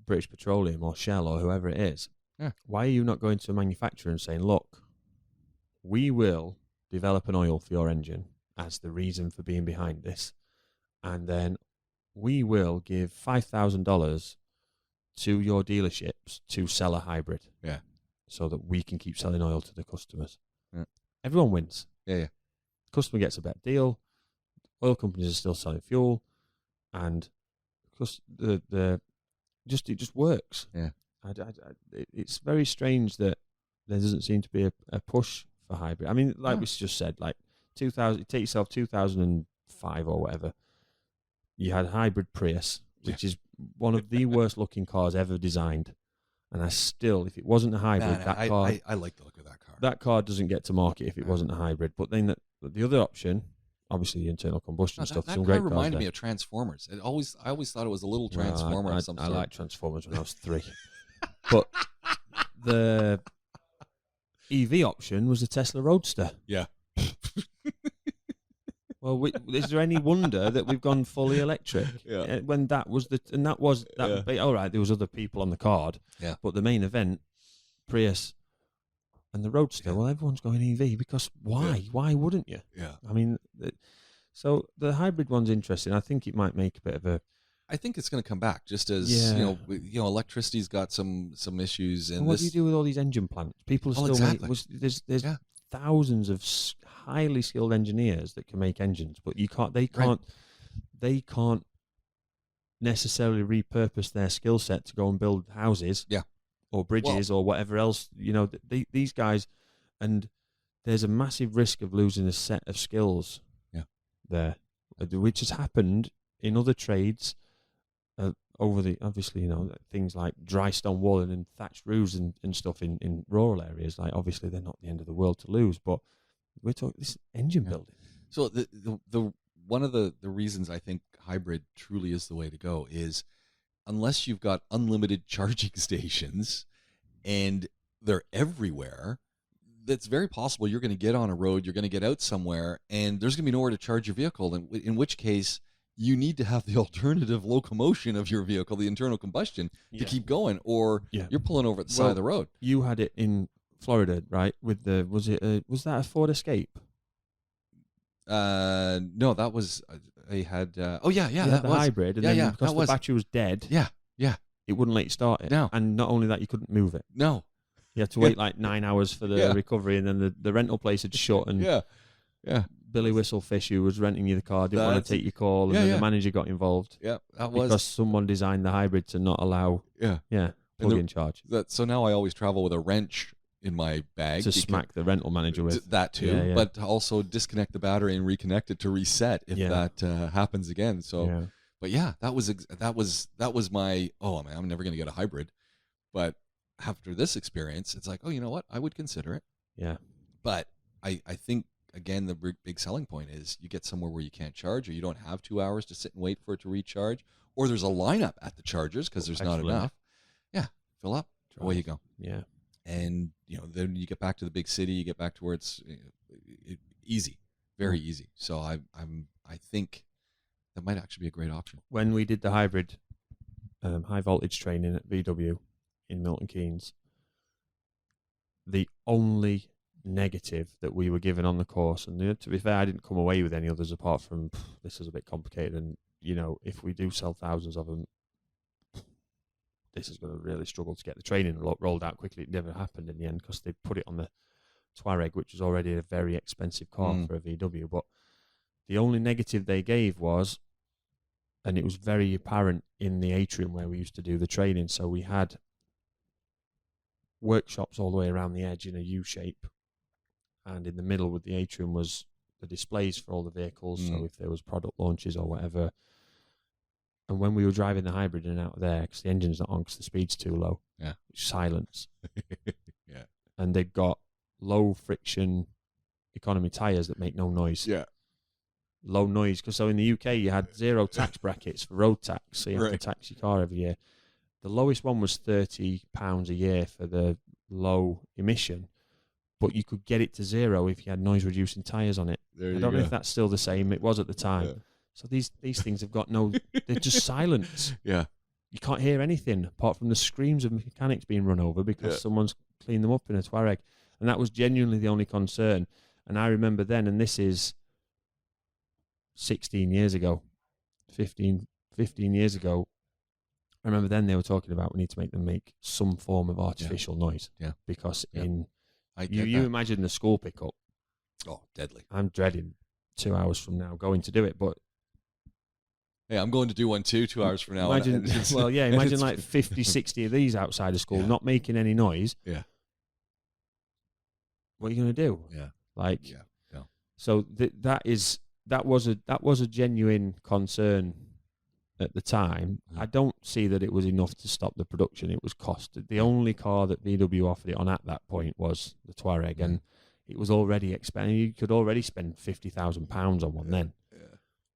British Petroleum or Shell or whoever it is, why are you not going to a manufacturer and saying, look, we will develop an oil for your engine as the reason for being behind this, and then we will give $5,000 to your dealerships to sell a hybrid. Yeah. So that we can keep selling oil to the customers. Yeah. Everyone wins. Yeah. Customer gets a better deal. Oil companies are still selling fuel, and because it just works. Yeah. It's very strange that there doesn't seem to be a push for hybrid. I mean, like we just said, like 2000, take yourself 2005 or whatever. You had a hybrid Prius, which is one of the worst looking cars ever designed. And if it wasn't a hybrid, car... I like the look of that car. That car doesn't get to market if it wasn't a hybrid. But then the other option, obviously the internal combustion stuff, that some car great cars reminded there. me of Transformers. I always thought it was a little Transformer of some sort. I liked Transformers when I was 3. But the EV option was a Tesla Roadster. Yeah. Well, is there any wonder that we've gone fully electric? Yeah. When that was all right. There was other people on the card, but the main event, Prius, and the Roadster. Yeah. Well, everyone's going EV because why? Yeah. Why wouldn't you? Yeah. I mean, so the hybrid one's interesting. I think it might make a bit of a. I think it's going to come back, just as electricity's got some issues. And what do you do with all these engine plants? People are still there's thousands of highly skilled engineers that can make engines, but they can't necessarily repurpose their skill set to go and build houses, or bridges, or whatever else. These guys, and there's a massive risk of losing a set of skills there, which has happened in other trades. Over obviously, things like dry stone walling and thatched roofs and stuff in rural areas. Like, obviously, they're not the end of the world to lose, but we're talking this engine building. So the one of the reasons I think hybrid truly is the way to go is, unless you've got unlimited charging stations and they're everywhere, it's very possible you're going to get on a road, you're going to get out somewhere, and there's going to be nowhere to charge your vehicle. In which case, you need to have the alternative locomotion of your vehicle, the internal combustion, to keep going, or you're pulling over at the side of the road. You had it in Florida, right? With was that a Ford Escape? No, that was they had. That was hybrid, and then because the battery was dead. It wouldn't let you start it. No, and not only that, you couldn't move it. No, you had to wait like 9 hours for the recovery, and then the rental place had shut, and Billy Whistlefish, who was renting you the car, didn't want to take your call, and then the manager got involved. Yeah, because someone designed the hybrid to not allow. Plug-in charge. So now I always travel with a wrench in my bag to smack the rental manager with. That too, but also disconnect the battery and reconnect it to reset if that happens again. So, but that was my man, I'm never going to get a hybrid. But after this experience, it's like, you know what, I would consider it. Yeah, but I think. Again, the big selling point is you get somewhere where you can't charge, or you don't have 2 hours to sit and wait for it to recharge, or there's a lineup at the chargers because there's not enough. Fill up, away you go. Yeah, and then you get back to the big city, you get back to where it's easy, very easy. So I think that might actually be a great option. When we did the hybrid high voltage training at VW in Milton Keynes, the only negative that we were given on the course, and to be fair, I didn't come away with any others apart from this is a bit complicated, and if we do sell thousands of them, this is going to really struggle to get the training rolled out quickly. It never happened in the end because they put it on the Touareg, which was already a very expensive car for a VW. But the only negative they gave was, and it was very apparent in the atrium where we used to do the training. So we had workshops all the way around the edge in a U shape, and in the middle with the atrium was the displays for all the vehicles. So if there was product launches or whatever. And when we were driving the hybrid in and out of there, because the engine's not on because the speed's too low, silence. Yeah. And they've got low friction economy tyres that make no noise. Yeah. Low noise. Because so in the UK, you had 0 tax brackets for road tax, so you have to tax your car every year. The lowest one was £30 a year for the low emission, but you could get it to 0 if you had noise reducing tyres on it. I don't know if that's still the same. It was at the time. Yeah. So these things have got they're just silent. Yeah. You can't hear anything apart from the screams of mechanics being run over because someone's cleaned them up in a Touareg. And that was genuinely the only concern. And I remember then, and this is 16 years ago, 15 years ago, I remember then they were talking about we need to make them make some form of artificial noise. Yeah. Because you imagine the school pickup. Oh, deadly. I'm dreading 2 hours from now going to do it, but hey, I'm going to do one too 2 hours from now. Imagine, imagine like 50, 60 of these outside of school, not making any noise. Yeah. What are you going to do? Yeah. So that was a genuine concern at the time. I don't see that it was enough to stop the production. It was cost. The only car that VW offered it on at that point was the Touareg, and it was already expensive. You could already spend £50,000 on one then.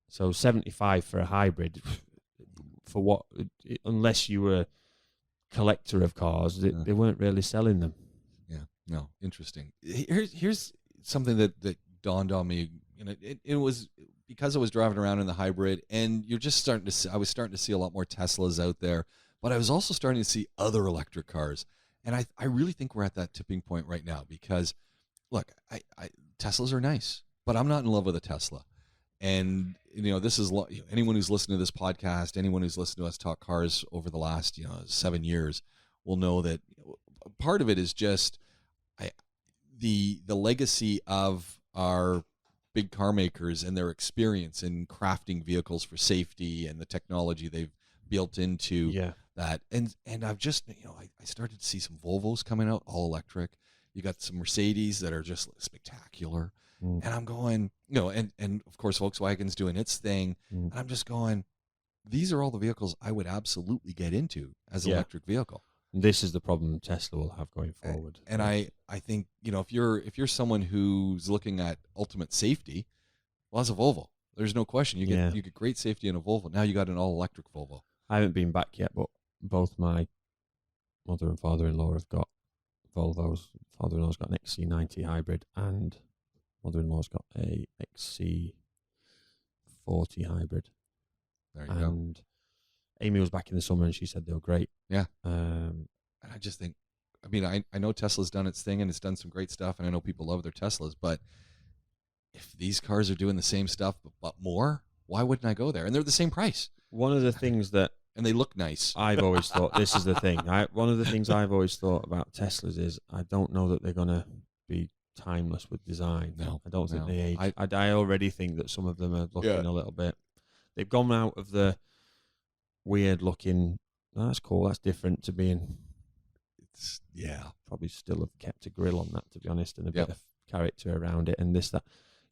So 75 for a hybrid, for what? Unless you were a collector of cars, they weren't really selling them. Yeah, no, interesting. Here's something that dawned on me. You know, it was because I was driving around in the hybrid, and you're just starting to see. I was starting to see a lot more Teslas out there, but I was also starting to see other electric cars, and I really think we're at that tipping point right now because, look, Teslas are nice, but I'm not in love with a Tesla. And, this is anyone who's listened to this podcast, anyone who's listened to us talk cars over the last, 7 years will know that part of it is just the legacy of our big car makers and their experience in crafting vehicles for safety and the technology they've built into that. And I've just, I started to see some Volvos coming out, all electric. You got some Mercedes that are just spectacular. And I'm going, and of course Volkswagen's doing its thing. And I'm just going, these are all the vehicles I would absolutely get into as an electric vehicle. This is the problem Tesla will have going forward. And I think, if you're someone who's looking at ultimate safety, well, that's a Volvo. There's no question. You get great safety in a Volvo. Now you got an all electric Volvo. I haven't been back yet, but both my mother and father-in-law have got Volvos. Father-in-law's got an XC90 hybrid, and mother-in-law's got a XC40 hybrid. There you go. And Amy was back in the summer and she said they were great. Yeah. And I just think, I know Tesla's done its thing and it's done some great stuff, and I know people love their Teslas, but if these cars are doing the same stuff but more, why wouldn't I go there? And they're the same price. One of the things that... And they look nice. I've always thought, this is the thing. One of the things I've always thought about Teslas is I don't know that they're going to be timeless with design. No, I don't think they age. I already think that some of them are looking a little bit. They've gone out of the weird looking. Oh, that's cool. That's different to being. It's probably still have kept a grill on that, to be honest, and a bit of character around it, and this that.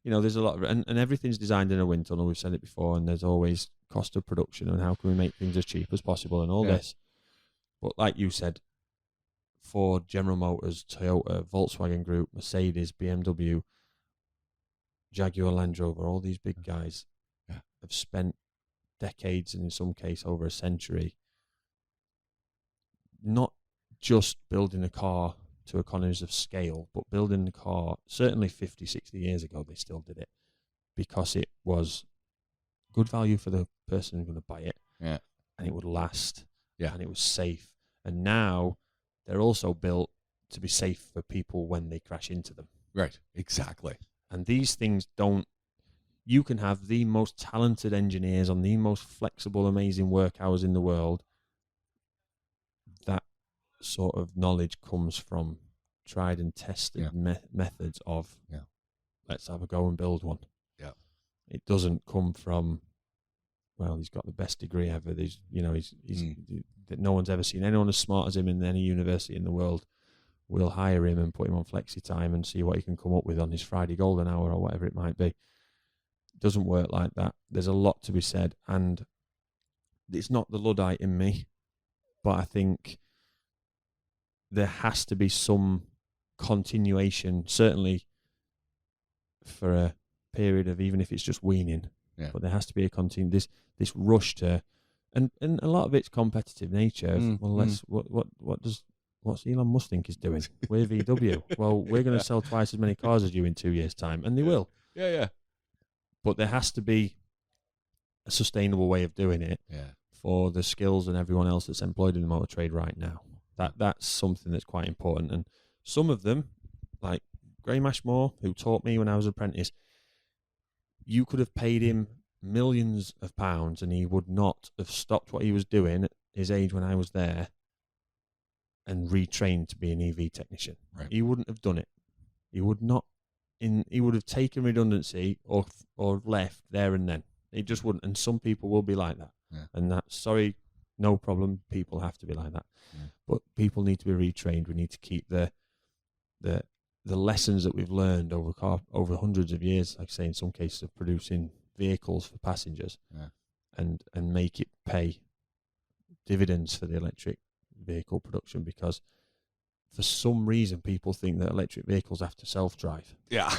There's a lot of and everything's designed in a wind tunnel. We've said it before, and there's always cost of production and how can we make things as cheap as possible and all this. But like you said, Ford, General Motors, Toyota, Volkswagen Group, Mercedes, BMW, Jaguar Land Rover, all these big guys have spent decades and in some case over a century not just building a car to economies of scale, but building the car, certainly 50, 60 years ago, they still did it because it was good value for the person who's going to buy it. Yeah. And it would last. Yeah. And it was safe. And now they're also built to be safe for people when they crash into them. Right. Exactly. And these things don't, you can have the most talented engineers on the most flexible, amazing work hours in the world. That sort of knowledge comes from tried and tested methods of let's have a go and build one. Yeah. It doesn't come from, well, he's got the best degree ever. He's that no one's ever seen anyone as smart as him in any university in the world. We'll hire him and put him on flexi time and see what he can come up with on his Friday golden hour or whatever it might be. It doesn't work like that. There's a lot to be said, and it's not the Luddite in me, but I think there has to be some continuation, certainly for a period of, even if it's just weaning, but there has to be a this rush to, and a lot of it's competitive nature. What's Elon Musk think he's doing? We're VW. Well, we're going to sell twice as many cars as you in 2 years' time, and they will. Yeah. But there has to be a sustainable way of doing it for the skills and everyone else that's employed in the motor trade right now. That's something that's quite important. And some of them, like Graham Ashmore, who taught me when I was an apprentice, you could have paid him millions of pounds and he would not have stopped what he was doing at his age when I was there and retrained to be an EV technician. Right. He wouldn't have done it. He would not. He would have taken redundancy or left there and then. He just wouldn't. And some people will be like that. Yeah. And that's, sorry, no problem. People have to be like that. Yeah. But people need to be retrained. We need to keep the lessons that we've learned over hundreds of years, like I say, in some cases, of producing vehicles for passengers, and make it pay dividends for the electric vehicle production, because for some reason people think that electric vehicles have to self-drive. Yeah.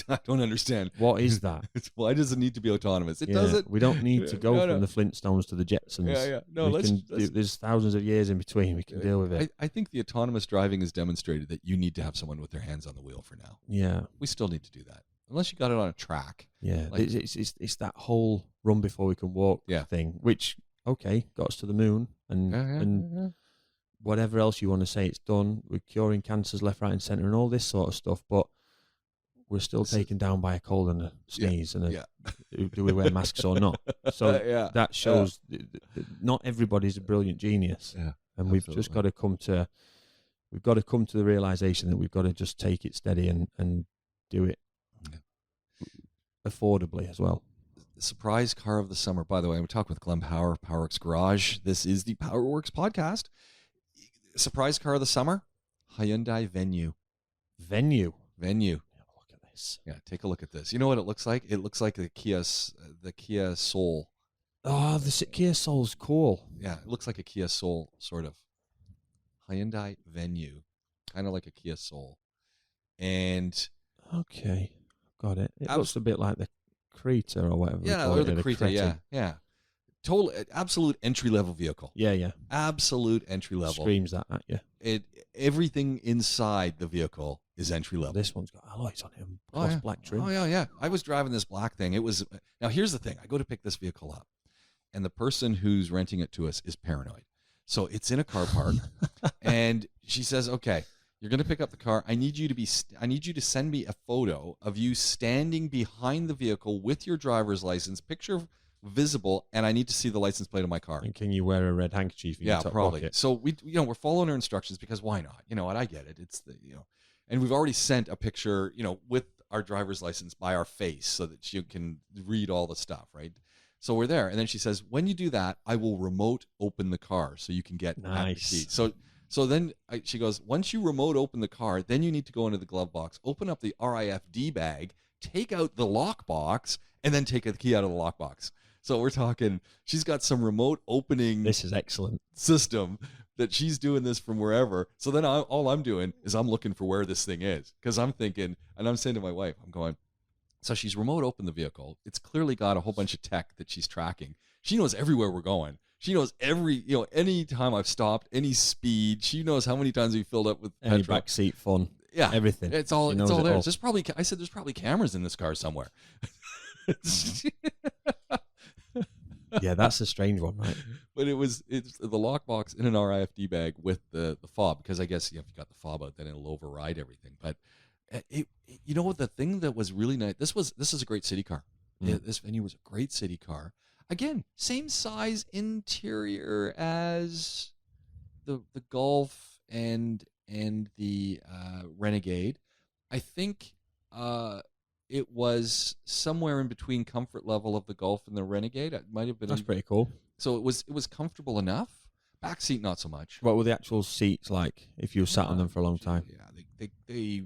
I don't understand. What is that? Why does it need to be autonomous? It doesn't. We don't need to go from the Flintstones to the Jetsons. Yeah. No, there's thousands of years in between. We can deal with it. I think the autonomous driving has demonstrated that you need to have someone with their hands on the wheel for now. Yeah. We still need to do that. Unless you got it on a track. Yeah. It's that whole run before we can walk thing, which, got us to the moon and whatever else you want to say, it's done. We're curing cancers left, right and centre and all this sort of stuff, but we're still taken down by a cold and a sneeze do we wear masks or not? So that shows that not everybody's a brilliant genius. Yeah, and we've just got to come to the realization that we've got to just take it steady and do it affordably as well. The surprise car of the summer, by the way, I'm talking with Glenn Power, PowerWorks Garage. This is the PowerWorks podcast. Surprise car of the summer, Hyundai Venue. Venue. Yeah, take a look at this. You know what it looks like? It looks like the Kia Soul. Oh, the Kia Soul's cool. Yeah, it looks like a Kia Soul, sort of. Hyundai Venue, kind of like a Kia Soul. And okay, got it. It looks a bit like the Creta or whatever. Yeah, or the Creta. Yeah. Total, absolute entry-level vehicle. Yeah. Absolute entry-level. Screams that at you. Everything inside the vehicle is entry-level. This one's got alloys on it. Black trim. Oh, yeah. I was driving this black thing. Now, here's the thing. I go to pick this vehicle up, and the person who's renting it to us is paranoid. So it's in a car park, and she says, okay, you're going to pick up the car. I need you to send me a photo of you standing behind the vehicle with your driver's license, picture visible, and I need to see the license plate of my car. And can you wear a red handkerchief in your top probably pocket? So we're following her instructions, because why not? You know what? I get it. It's and we've already sent a picture, with our driver's license by our face so that you can read all the stuff, right? So we're there, and then she says, when you do that, I will remote open the car so you can get at the key. So then she goes, once you remote open the car, then you need to go into the glove box, open up the RIFD bag, take out the lockbox, and then take the key out of the lockbox. So we're talking, she's got some remote opening. This is excellent system that she's doing this from wherever. So then all I'm doing is I'm looking for where this thing is, because I'm thinking, and I'm saying to my wife, I'm going, so she's remote opened the vehicle. It's clearly got a whole bunch of tech that she's tracking. She knows everywhere we're going. She knows any time I've stopped, any speed. She knows how many times we filled up with any petrol. backseat fun. Yeah, everything. It's all there. There's probably cameras in this car somewhere. Yeah, that's a strange one, right? But it's the lockbox in an RIFD bag with the fob, because I guess if you got the fob out, then it'll override everything. But the thing that was really nice, this is a great city car. This Venue was a great city car. Again, same size interior as the Golf and and the Renegade. I think it was somewhere in between comfort level of the Golf and the Renegade. It might have been. That's pretty cool. So it was comfortable enough. Back seat, not so much. What were the actual seats like if you sat on them for a long time? Yeah, they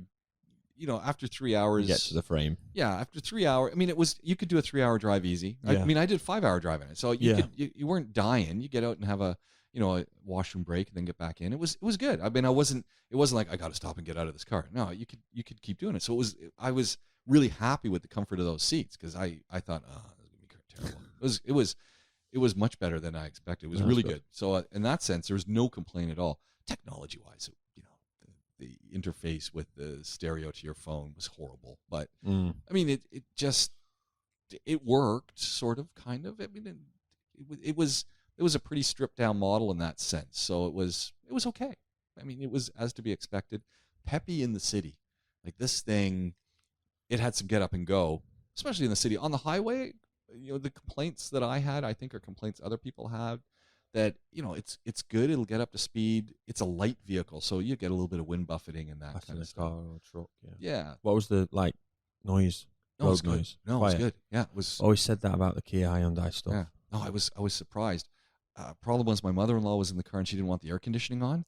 after 3 hours, You get to the frame. Yeah, after 3 hours. I mean, you could do a 3-hour drive easy. Yeah. I mean, I did 5-hour drive in it, so you weren't dying. You get out and have a washroom break and then get back in. It was good. I mean, it wasn't like I got to stop and get out of this car. No, you could keep doing it. So I was really happy with the comfort of those seats because I thought, oh, this is gonna be terrible. It was much better than I expected. It was really good. So in that sense, there was no complaint at all. Technology wise, the interface with the stereo to your phone was horrible. But I mean, it worked sort of, kind of. I mean, it was a pretty stripped down model in that sense. So it was okay. I mean, it was as to be expected. Peppy in the city, like this thing, it had some get up and go, especially in the city. On the highway, the complaints that I had, I think, are complaints other people have. That it's good. It'll get up to speed. It's a light vehicle, so you get a little bit of wind buffeting and that kind of stuff. Car or truck, yeah. What was the noise? No, it was road good. noise? No, it was good. Yeah, it was. Always said that about the Kia Hyundai stuff. Yeah. No, I was surprised. Problem was my mother-in-law was in the car and she didn't want the air conditioning on,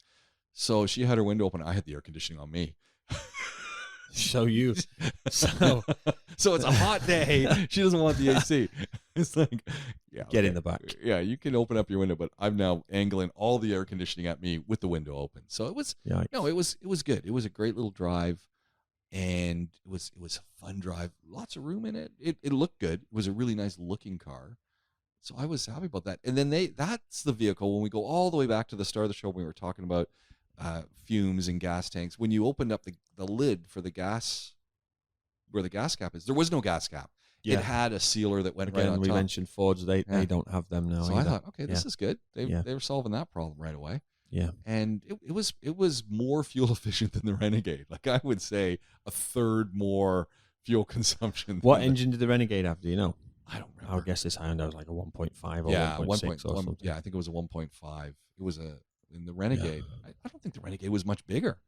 so she had her window open. I had the air conditioning on me. So it's a hot day. She doesn't want the AC. It's like, get in the back. Yeah, you can open up your window, but I'm now angling all the air conditioning at me with the window open. So it was it was good. It was a great little drive, and it was a fun drive. Lots of room in it. It looked good. It was a really nice looking car. So I was happy about that. And then that's the vehicle when we go all the way back to the start of the show when we were talking about fumes and gas tanks. When you opened up the lid for the gas, where the gas cap is, there was no gas cap. Yeah. It had a sealer that went right on top. We mentioned Fords, they don't have them now. So either. I thought, okay, this is good. They were solving that problem right away. Yeah. And it was more fuel efficient than the Renegade. Like I would say a third more fuel consumption. What engine did the Renegade have? Do you know? I don't remember. I would guess this Hyundai was like a 1.5 or 1.6 or something. Yeah, I think it was a 1.5. It was in the Renegade. Yeah. I don't think the Renegade was much bigger.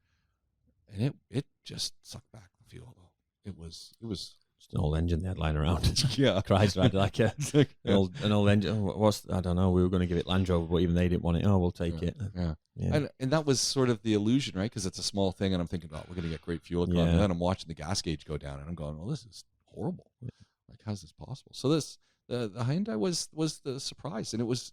And it just sucked back the fuel though. It was just an old engine they had lying around. Yeah. Chrysler had like an old engine. I don't know. We were going to give it Land Rover, but even they didn't want it. Oh, we'll take it. Yeah. And that was sort of the illusion, right? Because it's a small thing, and I'm thinking, oh, we're going to get great fuel economy. And then I'm watching the gas gauge go down, and I'm going, well, this is horrible. Like, how's this possible? So the Hyundai was the surprise, and it was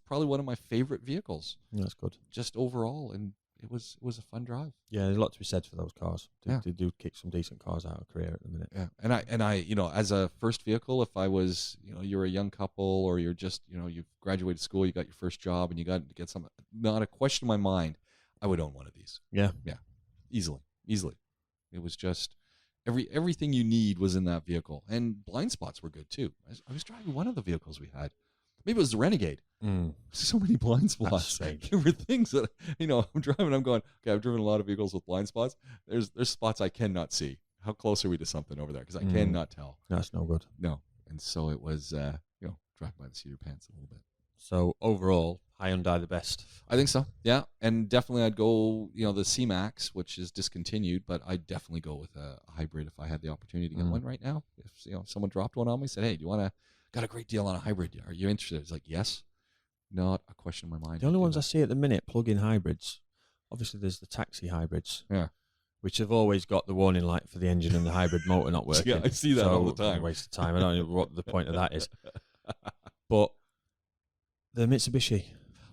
probably one of my favorite vehicles. That's good. Just overall, and it was a fun drive. Yeah, there's a lot to be said for those cars. They do kick some decent cars out of Korea at the minute. Yeah, and I as a first vehicle, if I was you're a young couple or you're just you've graduated school, you got your first job, and you got to get some, not a question in my mind, I would own one of these. Yeah, easily. It was just everything you need was in that vehicle, and blind spots were good too. I was driving one of the vehicles we had. Maybe it was the Renegade. So many blind spots. There were things that I'm driving. I'm going, okay, I've driven a lot of vehicles with blind spots. There's spots I cannot see. How close are we to something over there? Because I cannot tell. That's no good. No, and so it was drive by the seat of your pants a little bit. So overall, Hyundai the best. I think so. Yeah, and definitely I'd go the CMax, which is discontinued, but I'd definitely go with a hybrid if I had the opportunity to get one right now. If someone dropped one on me, said, hey, do you want to? Got a great deal on a hybrid. Are you interested? It's like, yes. Not a question in my mind. The only ones I see at the minute, plug-in hybrids. Obviously, there's the taxi hybrids. Yeah. Which have always got the warning light for the engine and the hybrid motor not working. Yeah, I see that all the time. Waste of time. I don't know what the point of that is. But the Mitsubishi.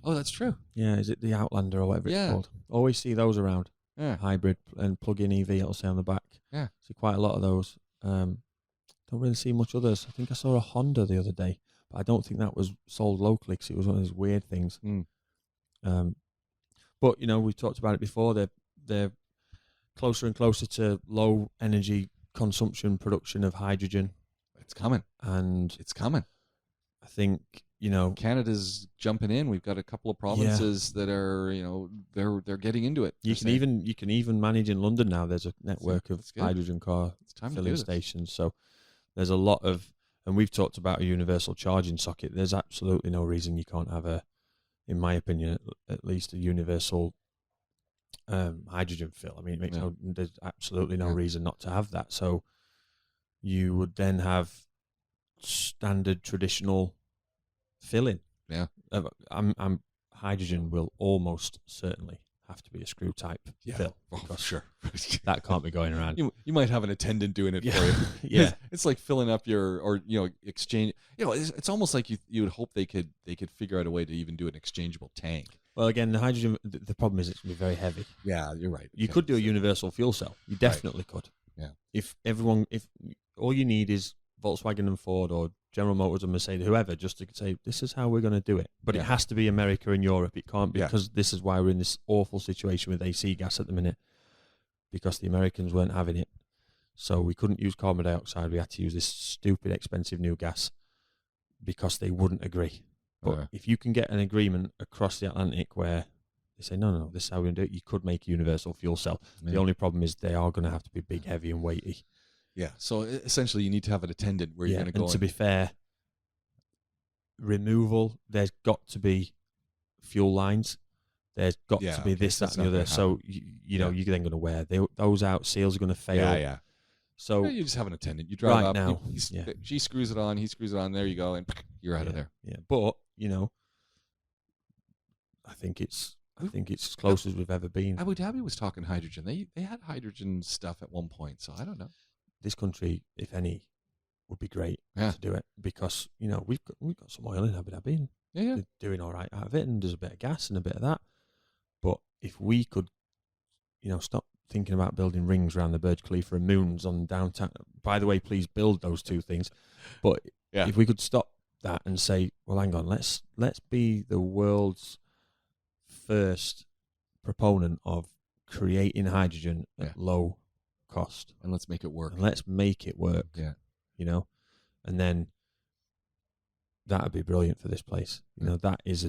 Oh, that's true. Yeah, is it the Outlander or whatever it's called? Always see those around. Yeah. Hybrid and plug-in EV, it'll say on the back. Yeah. See quite a lot of those. Don't really see much others. I think I saw a Honda the other day, but I don't think that was sold locally because it was one of those weird things. But we talked about it before. They're closer and closer to low energy consumption production of hydrogen. It's coming, and it's coming. I think Canada's jumping in. We've got a couple of provinces that are they're getting into it. You can even manage in London now. There's a network of hydrogen car filling stations. So there's a lot of, and we've talked about a universal charging socket. There's absolutely no reason you can't have in my opinion, at least a universal hydrogen fill. I mean, it makes Yeah. there's absolutely no Yeah. reason not to have that. So you would then have standard traditional filling. Yeah. Hydrogen will almost certainly have to be a screw type fill. Oh, because sure. that can't be going around. You might have an attendant doing it Yeah. for you. Yeah. It's like filling up or exchange. It's almost like you would hope they could figure out a way to even do an exchangeable tank. Well, again, the hydrogen. The problem is it's going to be very heavy. Yeah, you're right. You could do a universal fuel cell. You definitely could. Yeah. If all you need is Volkswagen and Ford or General Motors and Mercedes, whoever, just to say this is how we're going to do it. But it has to be America and Europe. It can't be because this is why we're in this awful situation with AC gas at the minute, because the Americans weren't having it. So we couldn't use carbon dioxide. We had to use this stupid, expensive new gas because they wouldn't agree. But if you can get an agreement across the Atlantic where they say, no, this is how we're going to do it, you could make a universal fuel cell. Yeah. The only problem is they are going to have to be big, heavy, and weighty. Yeah. So essentially, you need to have an attendant where you're going to go. And to be fair, removal, there's got to be fuel lines. There's got to be this, that, and the other. So, you're then going to wear those out. Seals are going to fail. Yeah. So you just have an attendant. You drive up. Now, she screws it on. He screws it on. There you go. And you're out of there. Yeah. But, I think it's as close as we've ever been. Abu Dhabi was talking hydrogen. They had hydrogen stuff at one point. So I don't know. This country, if any, would be great to do it because we've got some oil in Abu Dhabi and they're doing all right out of it, and there's a bit of gas and a bit of that. But if we could, stop thinking about building rings around the Burj Khalifa and moons on downtown. By the way, please build those two things. But if we could stop that and say, well, hang on, let's be the world's first proponent of creating hydrogen at low cost, and let's make it work. Yeah. And then that would be brilliant for this place. That is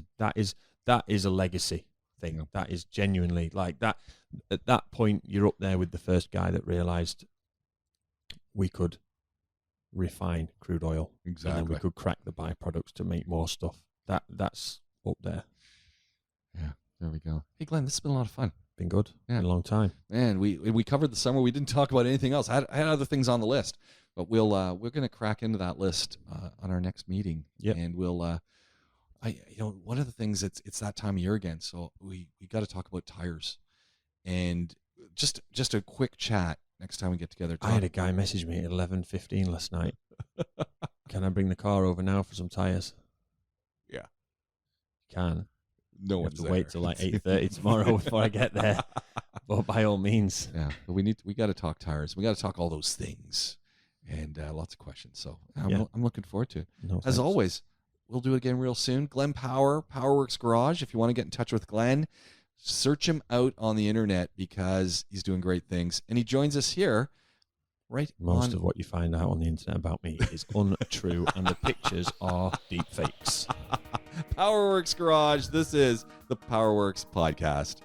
a legacy thing. That is genuinely like that. At that point, you're up there with the first guy that realized we could refine crude oil. Exactly. And then we could crack the byproducts to make more stuff. That's up there. Yeah, there we go. Hey, Glenn, this has been a lot of fun. Been good. Been a long time. Man, we covered the summer. We didn't talk about anything else. I had other things on the list, but we're going to crack into that list on our next meeting. Yeah. And we'll one of the things, it's that time of year again, so we got to talk about tires, and just a quick chat next time we get together. I had a guy message me at 11:15 last night. Can I bring the car over now for some tires? Yeah, can. No one's have to there. Wait till like 8:30 tomorrow before I get there. But by all means, but we got to talk tires. We got to talk all those things, and lots of questions. So I'm looking forward to it. As always, we'll do it again real soon. Glenn Power, Powerworks Garage. If you want to get in touch with Glenn, search him out on the internet because he's doing great things, and he joins us here. Most of what you find out on the internet about me is untrue, and the pictures are deep fakes. Powerworks Garage. This is the Powerworks Podcast.